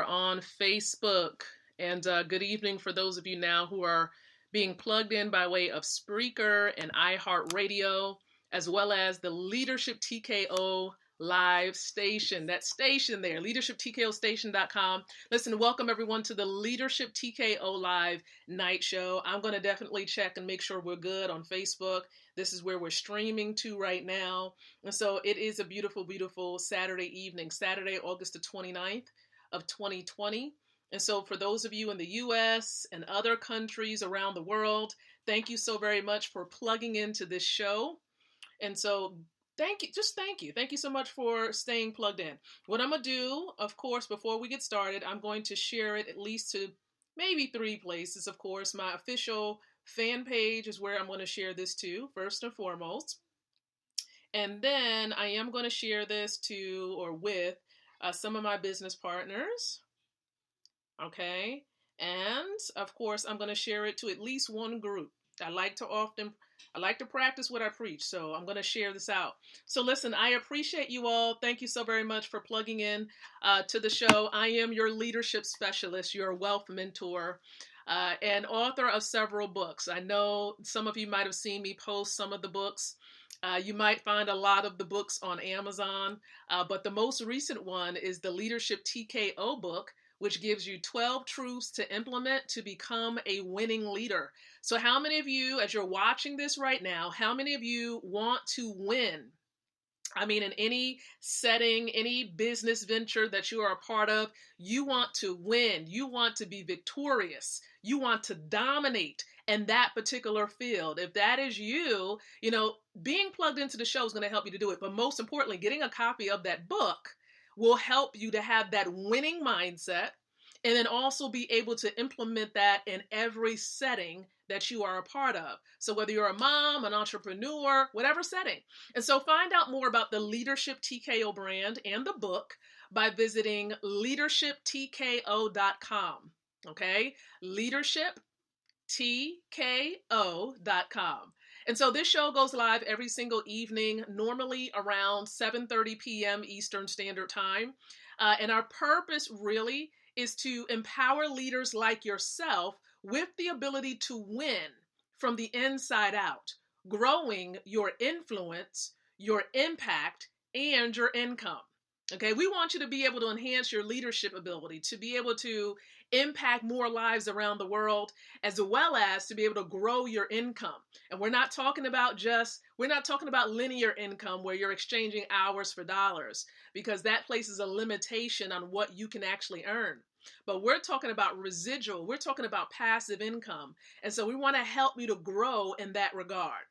on Facebook. And good evening for those of you now who are being plugged in by way of Spreaker and iHeartRadio, as well as the Leadership TKO live station. That station there, leadershiptkostation.com. Listen, welcome everyone to the Leadership TKO live night show. I'm going to definitely check and make sure we're good on Facebook. This is where we're streaming to right now. And so it is a beautiful, beautiful Saturday evening, Saturday, August the 29th of 2020. And so for those of you in the U.S. and other countries around the world, thank you so very much for plugging into this show. And so thank you. Just thank you. Thank you so much for staying plugged in. What I'm going to do, of course, before we get started, I'm going to share it at least to maybe 3 places. Of course, my official fan page is where I'm going to share this to, first and foremost. And then I am going to share this to or with some of my business partners. Okay. And of course, I'm going to share it to at least one group. I like to practice what I preach. So I'm going to share this out. So listen, I appreciate you all. Thank you so very much for plugging in to the show. I am your leadership specialist, your wealth mentor, and author of several books. I know some of you might have seen me post some of the books. You might find a lot of the books on Amazon, but the most recent one is the Leadership TKO book, which gives you 12 truths to implement to become a winning leader. So how many of you, as you're watching this right now, how many of you want to win? I mean, in any setting, any business venture that you are a part of, you want to win. You want to be victorious. You want to dominate in that particular field. If that is you, being plugged into the show is going to help you to do it. But most importantly, getting a copy of that book will help you to have that winning mindset and then also be able to implement that in every setting that you are a part of. So whether you're a mom, an entrepreneur, whatever setting. And so find out more about the Leadership TKO brand and the book by visiting leadershiptko.com. Okay? leadershiptko.com. And so this show goes live every single evening, normally around 7:30 p.m. Eastern Standard Time. And our purpose really is to empower leaders like yourself with the ability to win from the inside out, growing your influence, your impact, and your income. Okay, we want you to be able to enhance your leadership ability, to be able to impact more lives around the world, as well as to be able to grow your income. And we're not talking about linear income where you're exchanging hours for dollars, because that places a limitation on what you can actually earn. But we're talking about residual. We're talking about passive income. And so we want to help you to grow in that regard.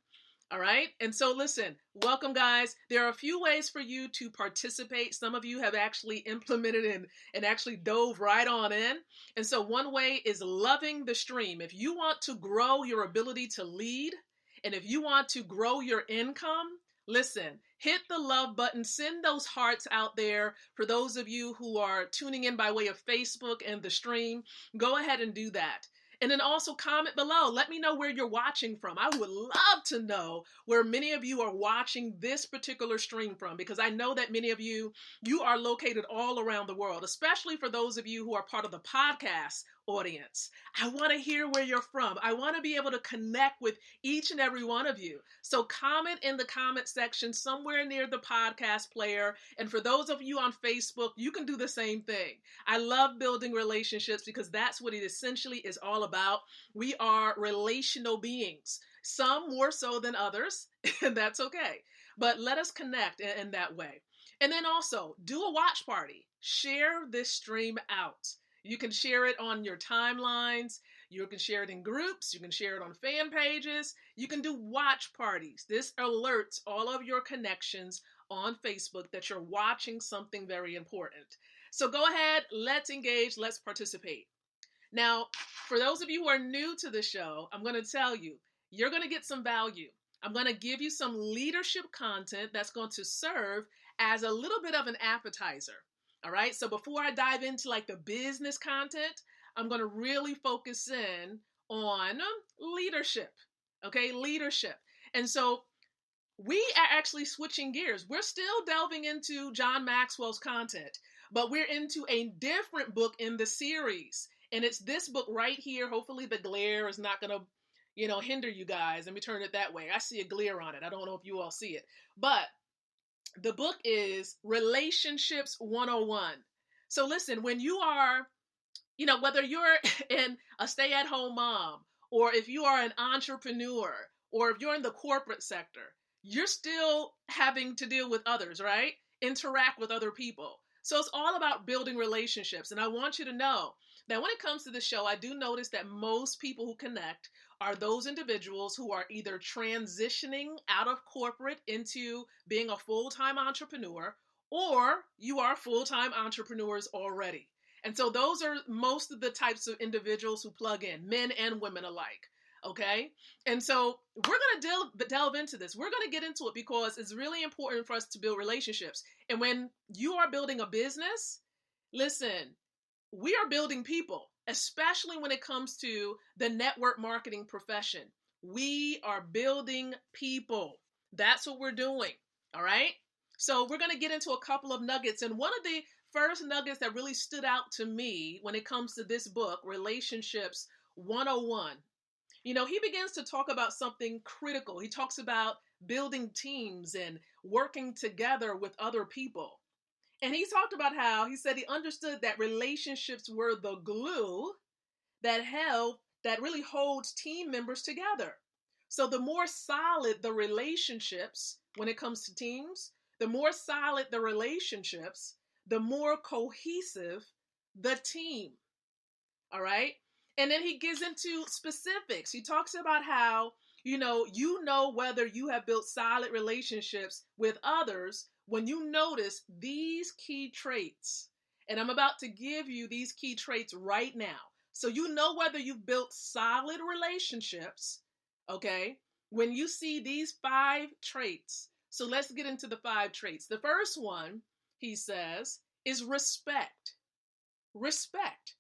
All right. And so listen, welcome guys. There are a few ways for you to participate. Some of you have actually implemented and actually dove right on in. And so one way is loving the stream. If you want to grow your ability to lead, and if you want to grow your income, listen, hit the love button, send those hearts out there. For those of you who are tuning in by way of Facebook and the stream, go ahead and do that. And then also comment below. Let me know where you're watching from. I would love to know where many of you are watching this particular stream from, because I know that many of you are located all around the world, especially for those of you who are part of the podcast audience. I want to hear where you're from. I want to be able to connect with each and every one of you. So comment in the comment section somewhere near the podcast player. And for those of you on Facebook, you can do the same thing. I love building relationships because that's what it essentially is all about. We are relational beings, some more so than others, and that's okay. But let us connect in that way. And then also do a watch party. Share this stream out. You can share it on your timelines. You can share it in groups. You can share it on fan pages. You can do watch parties. This alerts all of your connections on Facebook that you're watching something very important. So go ahead, let's engage, let's participate. Now, for those of you who are new to the show, I'm going to tell you, you're going to get some value. I'm going to give you some leadership content that's going to serve as a little bit of an appetizer. All right. So before I dive into like the business content, I'm going to really focus in on leadership. Okay. Leadership. And so we are actually switching gears. We're still delving into John Maxwell's content, But we're into a different book in the series. And it's this book right here. Hopefully the glare is not going to, hinder you guys. Let me turn it that way. I see a glare on it. I don't know if you all see it. But the book is Relationships 101. So listen, when you are, whether you're in a stay-at-home mom, or if you are an entrepreneur, or if you're in the corporate sector, you're still having to deal with others, right? Interact with other people. So it's all about building relationships. And I want you to know that when it comes to the show, I do notice that most people who connect are those individuals who are either transitioning out of corporate into being a full-time entrepreneur, or you are full-time entrepreneurs already. And so those are most of the types of individuals who plug in, men and women alike. Okay. And so we're going to delve into this. We're going to get into it because it's really important for us to build relationships. And when you are building a business, listen, we are building people, especially when it comes to the network marketing profession. We are building people. That's what we're doing. All right. So we're going to get into a couple of nuggets. And one of the first nuggets that really stood out to me when it comes to this book, Relationships 101, he begins to talk about something critical. He talks about building teams and working together with other people. And he talked about how he said he understood that relationships were the glue that really holds team members together. So the more solid the relationships when it comes to teams, the more solid the relationships, the more cohesive the team. All right. And then he gets into specifics. He talks about how, whether you have built solid relationships with others when you notice these key traits. And I'm about to give you these key traits right now. So you know whether you've built solid relationships, okay, when you see these 5 traits. So let's get into the 5 traits. The first one, he says, is respect. Respect.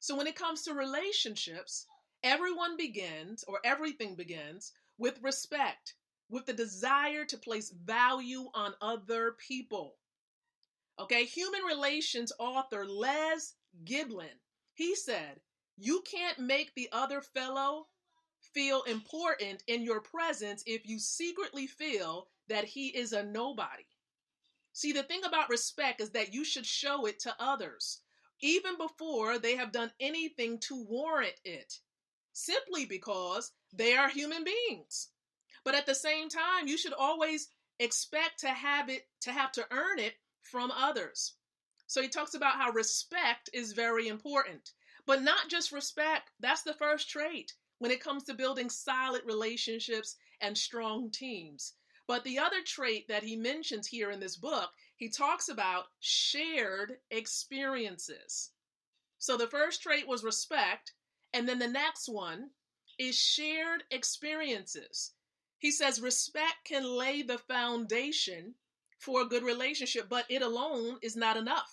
So when it comes to relationships, everything begins with respect, with the desire to place value on other people. Okay, human relations author Les Giblin, he said, you can't make the other fellow feel important in your presence if you secretly feel that he is a nobody. See, the thing about respect is that you should show it to others, even before they have done anything to warrant it, simply because they are human beings. But at the same time, you should always expect to have to earn it from others. So he talks about how respect is very important, but not just respect. That's the first trait when it comes to building solid relationships and strong teams. But the other trait that he mentions here in this book, he talks about shared experiences. So the first trait was respect, and then the next one is shared experiences. He says respect can lay the foundation for a good relationship, but it alone is not enough.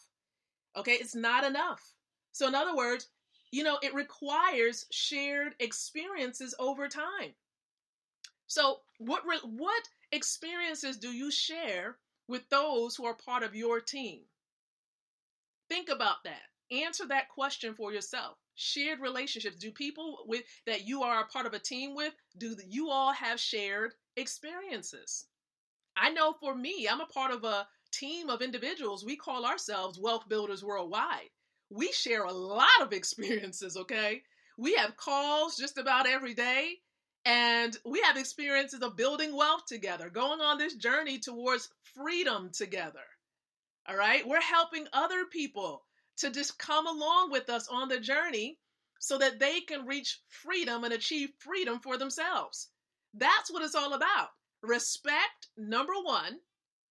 Okay, it's not enough. So in other words, it requires shared experiences over time. So what experiences do you share with those who are part of your team? Think about that. Answer that question for yourself. Shared relationships. Do people that you are a part of a team with, do you all have shared experiences? I know for me, I'm a part of a team of individuals. We call ourselves Wealth Builders Worldwide. We share a lot of experiences, okay? We have calls just about every day. And we have experiences of building wealth together, going on this journey towards freedom together. All right. We're helping other people to just come along with us on the journey so that they can reach freedom and achieve freedom for themselves. That's what it's all about. Respect, number one,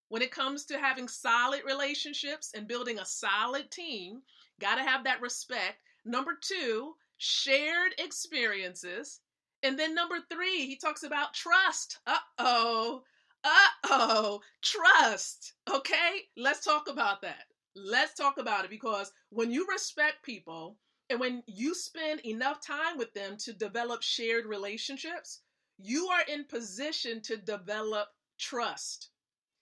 when it comes to having solid relationships and building a solid team, got to have that respect. Number 2, shared experiences. And then number 3, he talks about trust. Trust. Okay, let's talk about that. Let's talk about it, because when you respect people and when you spend enough time with them to develop shared relationships, you are in position to develop trust.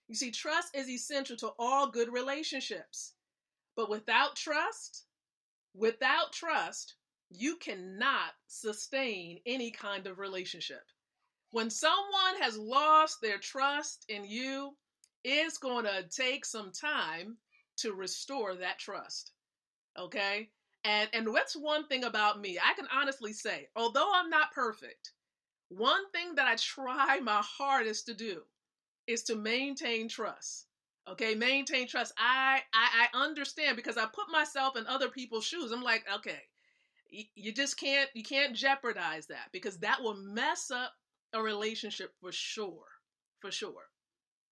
You see, trust is essential to all good relationships. But without trust, you cannot sustain any kind of relationship. When someone has lost their trust in you, it's going to take some time to restore that trust. Okay? And what's one thing about me? I can honestly say, although I'm not perfect, one thing that I try my hardest to do is to maintain trust. Okay, maintain trust. I understand because I put myself in other people's shoes. I'm like, okay, you just can't jeopardize that because that will mess up a relationship for sure. For sure.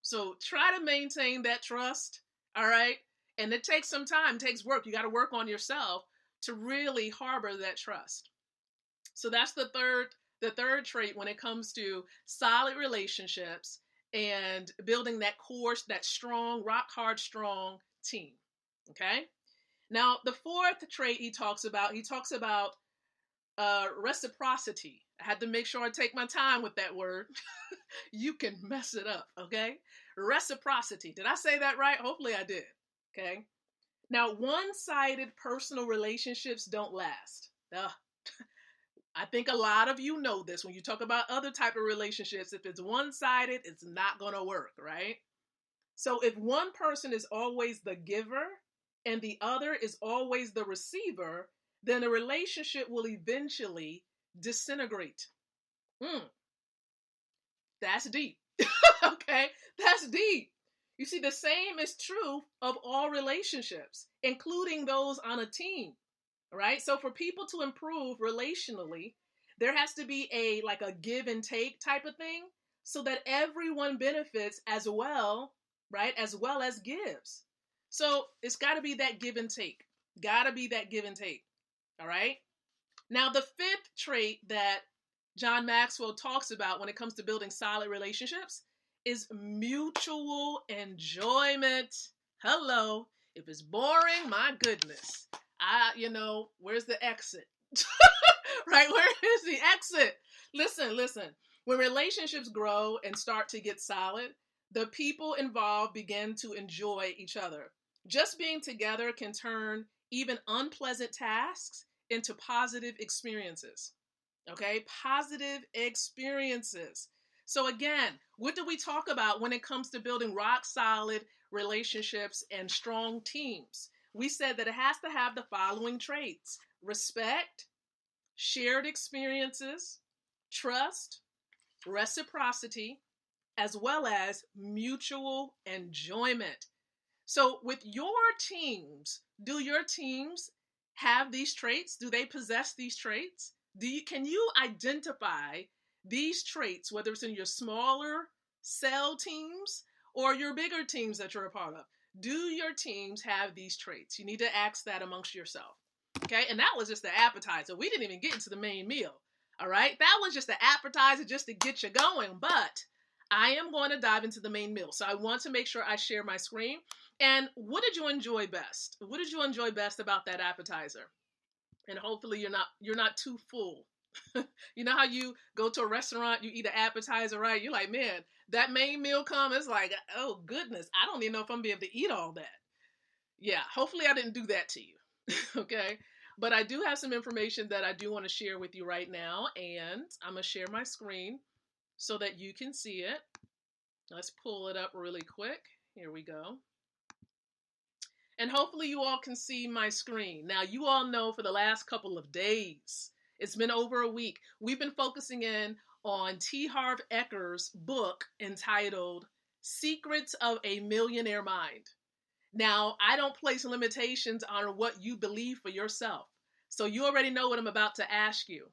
So try to maintain that trust. All right. And it takes some time, it takes work. You got to work on yourself to really harbor that trust. So that's the third trait when it comes to solid relationships and building that core, that strong, rock hard, strong team. Okay. Now, the fourth trait he talks about reciprocity. I had to make sure I take my time with that word. You can mess it up, okay? Reciprocity. Did I say that right? Hopefully I did, okay? Now, one-sided personal relationships don't last. I think a lot of you know this. When you talk about other type of relationships, if it's one-sided, it's not going to work, right? So if one person is always the giver and the other is always the receiver, then the relationship will eventually disintegrate. Mm, that's deep. Okay, that's deep. You see, the same is true of all relationships, including those on a team, right? So for people to improve relationally, there has to be a give and take type of thing so that everyone benefits as well, right? As well as gives. So it's got to be that give and take. Got to be that give and take. All right. Now, the fifth trait that John Maxwell talks about when it comes to building solid relationships is mutual enjoyment. Hello. If it's boring, my goodness. Where's the exit? Right? Where is the exit? Listen. When relationships grow and start to get solid, the people involved begin to enjoy each other. Just being together can turn even unpleasant tasks into positive experiences. Okay? Positive experiences. So again, what do we talk about when it comes to building rock solid relationships and strong teams? We said that it has to have the following traits: respect, shared experiences, trust, reciprocity, as well as mutual enjoyment. So with your teams, do your teams have these traits? Do they possess these traits? Can you identify these traits, whether it's in your smaller cell teams or your bigger teams that you're a part of? Do your teams have these traits? You need to ask that amongst yourself. Okay, and that was just the appetizer. We didn't even get into the main meal. All right, that was just the appetizer just to get you going. But I am going to dive into the main meal. So I want to make sure I share my screen. And what did you enjoy best? What did you enjoy best about that appetizer? And hopefully you're not too full. You know how you go to a restaurant, you eat an appetizer, right? You're like, man, that main meal comes, it's like, oh goodness, I don't even know if I'm gonna be able to eat all that. Yeah, hopefully I didn't do that to you. Okay. But I do have some information that I do want to share with you right now, and I'm gonna share my screen so that you can see it. Let's pull it up really quick. Here we go. And hopefully you all can see my screen. Now, you all know for the last couple of days, it's been over a week, we've been focusing in on T. Harv Eker's book entitled Secrets of a Millionaire Mind. Now, I don't place limitations on what you believe for yourself. So you already know what I'm about to ask you.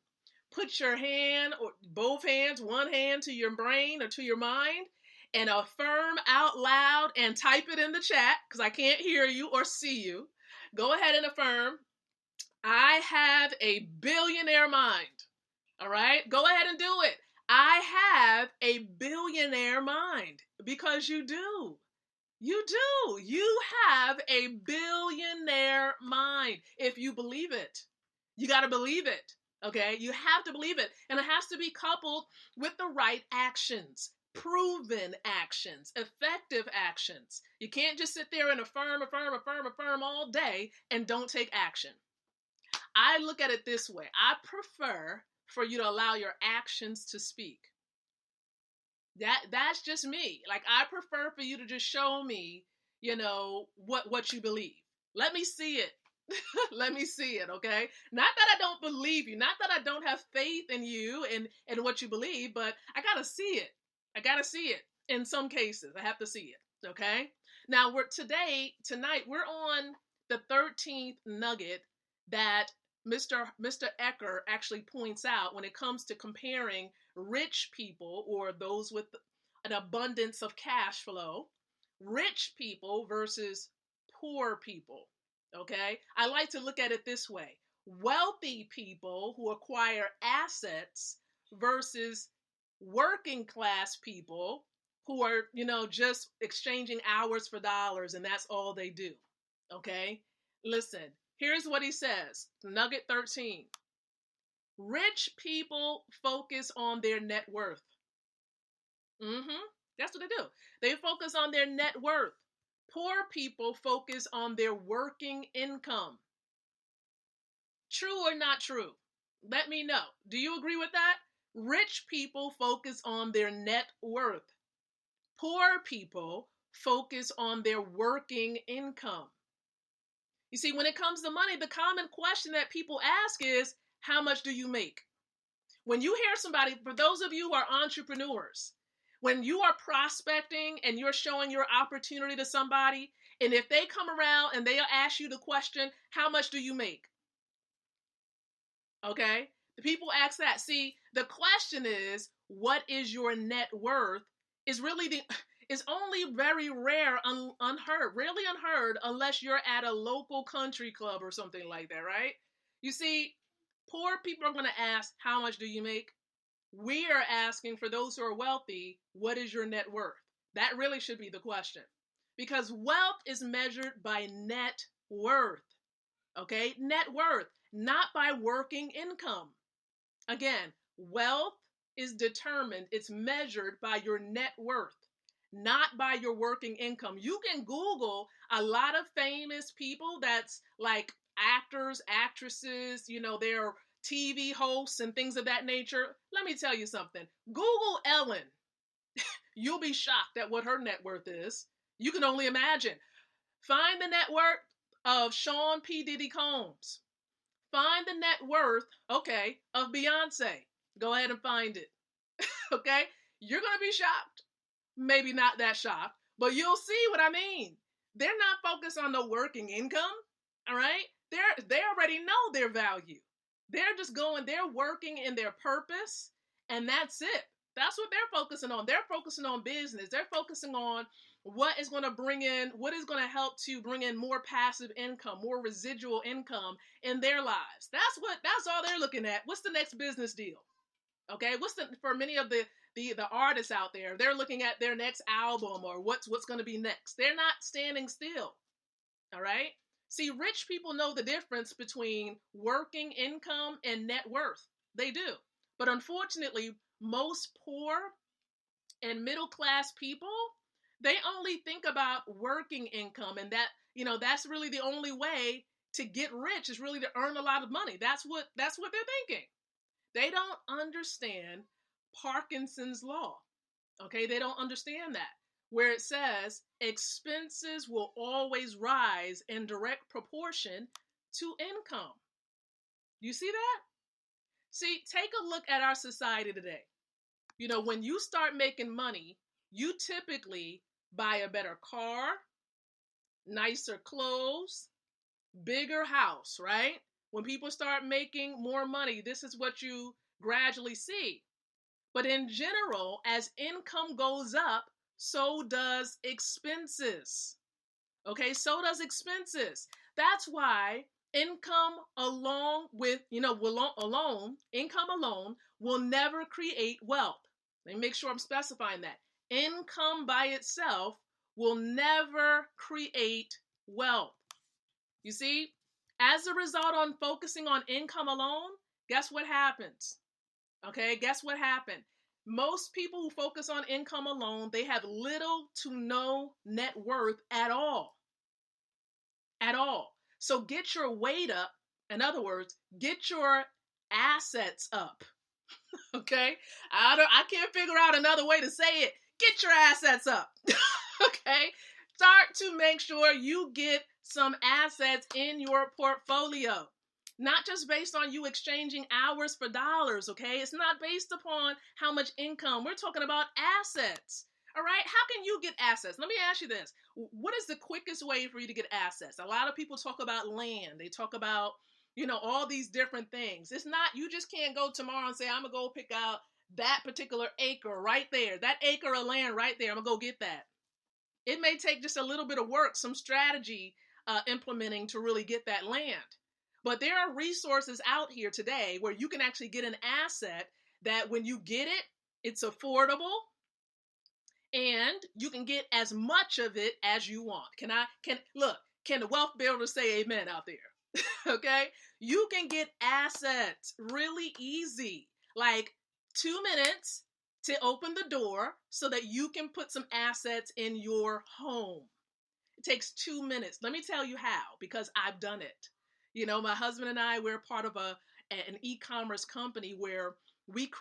Put your hand, or both hands, one hand to your brain or to your mind, and affirm out loud and type it in the chat because I can't hear you or see you. Go ahead and affirm, I have a billionaire mind. All right? Go ahead and do it. I have a billionaire mind, because you do. You do. You have a billionaire mind if you believe it. You got to believe it. Okay? You have to believe it. And it has to be coupled with the right actions. proven actions, effective actions. You can't just sit there and affirm all day and don't take action. I look at it this way. I prefer for you to allow your actions to speak. That's just me. Like, I prefer for you to just show me, what you believe. Let me see it. Let me see it, okay? Not that I don't believe you, not that I don't have faith in you and what you believe, but I gotta see it. I gotta see it. In some cases, I have to see it, okay? Now, tonight, we're on the 13th nugget that Mr. Ecker actually points out when it comes to comparing rich people, or those with an abundance of cash flow, rich people versus poor people. Okay, I like to look at it this way: wealthy people who acquire assets versus working class people who are, just exchanging hours for dollars, and that's all they do. Okay, listen, here's what he says, Nugget 13. Rich people focus on their net worth. That's what they do. They focus on their net worth. Poor people focus on their working income. True or not true? Let me know. Do you agree with that? Rich people focus on their net worth. Poor people focus on their working income. You see, when it comes to money, the common question that people ask is, how much do you make? When you hear somebody, for those of you who are entrepreneurs, when you are prospecting and you're showing your opportunity to somebody, and if they come around and they'll ask you the question, how much do you make? Okay? The people ask that. See, the question is, what is your net worth? Is only very rare, unheard, really unheard, unless you're at a local country club or something like that, right? You see, poor people are going to ask, how much do you make? We are asking, for those who are wealthy, what is your net worth? That really should be the question. Because wealth is measured by net worth. Okay? Net worth, not by working income. Again, wealth is determined, it's measured by your net worth, not by your working income. You can Google a lot of famous people that's like actors, actresses, they're TV hosts and things of that nature. Let me tell you something. Google Ellen. You'll be shocked at what her net worth is. You can only imagine. Find the net worth of Sean P. Diddy Combs. Find the net worth, okay, of Beyonce. Go ahead and find it. Okay? You're going to be shocked. Maybe not that shocked, but you'll see what I mean. They're not focused on the working income, all right? They already know their value. They're working in their purpose, and that's it. That's what they're focusing on. They're focusing on business. They're focusing on what is going to help to bring in more passive income, more residual income in their lives. That's all they're looking at. What's the next business deal? Okay, for many of the artists out there, they're looking at their next album or what's going to be next. They're not standing still. All right? See, rich people know the difference between working income and net worth. They do. But unfortunately, most poor and middle class people, they only think about working income, and that's really the only way to get rich, is really to earn a lot of money. That's what they're thinking. They don't understand Parkinson's law. Okay, they don't understand that, where it says expenses will always rise in direct proportion to income. You see that? See, take a look at our society today. When you start making money, you typically buy a better car, nicer clothes, bigger house, right? When people start making more money, this is what you gradually see. But in general, as income goes up, so does expenses. Okay, so does expenses. That's why income alone income alone will never create wealth. Let me make sure I'm specifying that. Income by itself will never create wealth. You see, as a result on focusing on income alone, guess what happens? Okay, guess what happened? Most people who focus on income alone, they have little to no net worth at all. At all. So get your weight up. In other words, get your assets up. Okay? I can't figure out another way to say it. Get your assets up. Okay? Start to make sure you get some assets in your portfolio. Not just based on you exchanging hours for dollars, okay? It's not based upon how much income. We're talking about assets. All right? How can you get assets? Let me ask you this. What is the quickest way for you to get assets? A lot of people talk about land. They talk about, all these different things. It's not, you just can't go tomorrow and say, I'm going to go pick out that particular acre right there. That acre of land right there. I'm going to go get that. It may take just a little bit of work, some strategy implementing to really get that land. But there are resources out here today where you can actually get an asset that when you get it, it's affordable and you can get as much of it as you want. Can the wealth builders say amen out there? Okay? You can get assets really easy, like 2 minutes to open the door so that you can put some assets in your home. It takes 2 minutes. Let me tell you how, because I've done it. My husband and I, we're part of an e-commerce company where we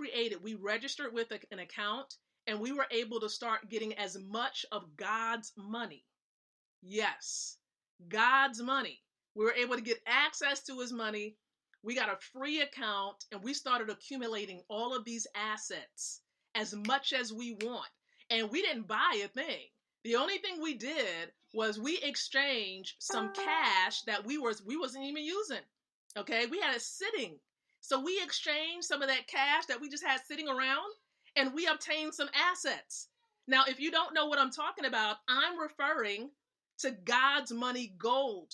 registered with an account, and we were able to start getting as much of God's money. Yes, God's money. We were able to get access to his money. We got a free account, and we started accumulating all of these assets, as much as we want. And we didn't buy a thing. The only thing we did was we exchanged some cash that we wasn't even using. Okay, we had it sitting. So we exchanged some of that cash that we just had sitting around, and we obtained some assets. Now, if you don't know what I'm talking about, I'm referring to God's money gold.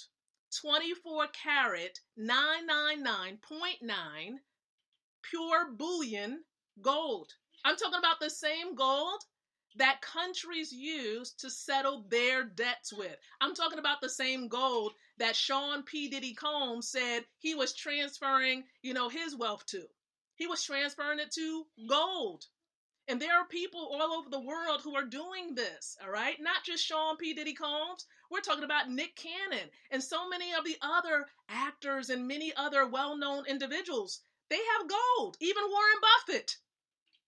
24 karat 999.9 pure bullion gold. I'm talking about the same gold that countries use to settle their debts with. I'm talking about the same gold that Sean P. Diddy Combs said he was transferring, his wealth to. He was transferring it to gold. And there are people all over the world who are doing this, all right? Not just Sean P. Diddy Combs. We're talking about Nick Cannon and so many of the other actors and many other well-known individuals. They have gold, even Warren Buffett.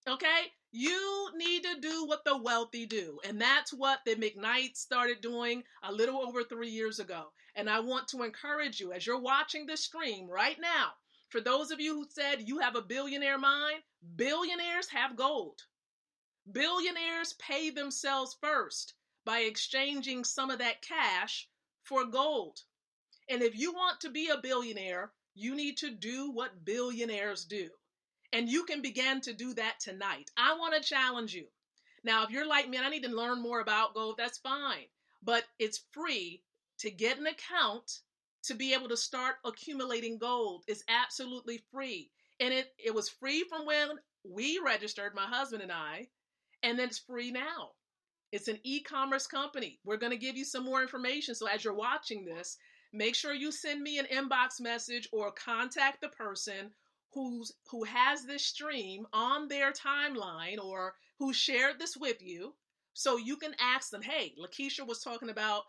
Okay? You need to do what the wealthy do. And that's what the McKnights started doing a little over 3 years ago. And I want to encourage you, as you're watching this stream right now, for those of you who said you have a billionaire mind, billionaires have gold. Billionaires pay themselves first by exchanging some of that cash for gold. And if you want to be a billionaire, you need to do what billionaires do. And you can begin to do that tonight. I want to challenge you. Now, if you're like me and I need to learn more about gold, that's fine. But it's free to get an account to be able to start accumulating gold. It's absolutely free. And it was free from when we registered, my husband and I, and then it's free now. It's an e-commerce company. We're going to give you some more information. So as you're watching this, make sure you send me an inbox message or contact the person who has this stream on their timeline or who shared this with you, so you can ask them, hey, Lakeisha was talking about,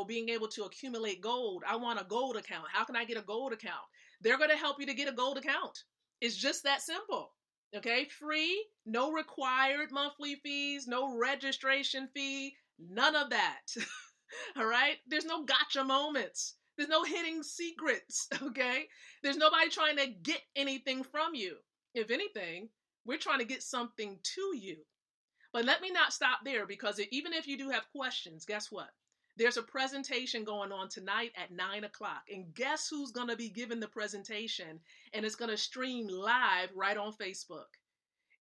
being able to accumulate gold. I want a gold account. How can I get a gold account? They're going to help you to get a gold account. It's just that simple. Okay, free, no required monthly fees, no registration fee, none of that. All right, there's no gotcha moments. There's no hidden secrets, okay? There's nobody trying to get anything from you. If anything, we're trying to get something to you. But let me not stop there, because even if you do have questions, guess what? There's a presentation going on tonight at 9 o'clock. And guess who's going to be giving the presentation? And it's going to stream live right on Facebook.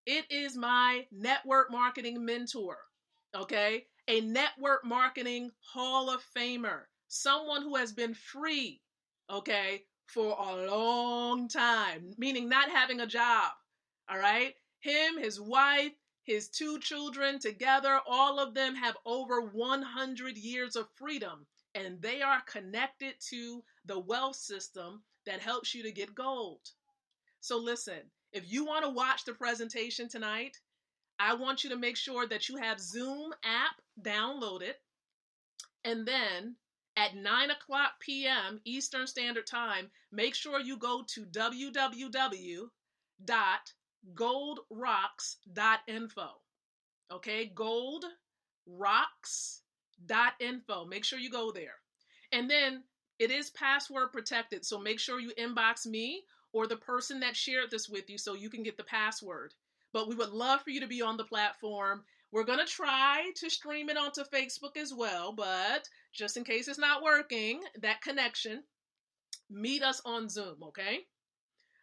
It is my network marketing mentor, okay? A network marketing Hall of Famer. Someone who has been free, okay, for a long time, meaning not having a job, all right? Him, his wife, his 2 children together, all of them have over 100 years of freedom, and they are connected to the wealth system that helps you to get gold. So listen, if you want to watch the presentation tonight, I want you to make sure that you have Zoom app downloaded. And then at 9 o'clock p.m. Eastern Standard Time, make sure you go to www.goldrocks.info. Okay, goldrocks.info. Make sure you go there. And then it is password protected, so make sure you inbox me or the person that shared this with you so you can get the password. But we would love for you to be on the platform. We're going to try to stream it onto Facebook as well, but just in case it's not working, that connection, meet us on Zoom, okay?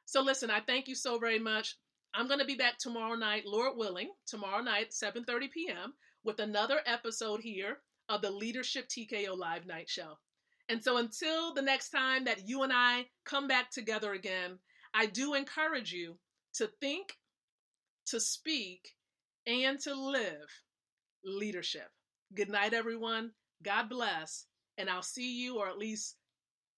So listen, I thank you so very much. I'm going to be back tomorrow night, Lord willing, tomorrow night, 7:30 p.m., with another episode here of the Leadership TKO Live Night Show. And so until the next time that you and I come back together again, I do encourage you to think, to speak, and to live leadership. Good night, everyone. God bless. And I'll see you, or at least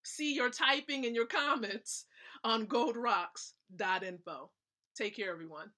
see your typing and your comments on goldrocks.info. Take care, everyone.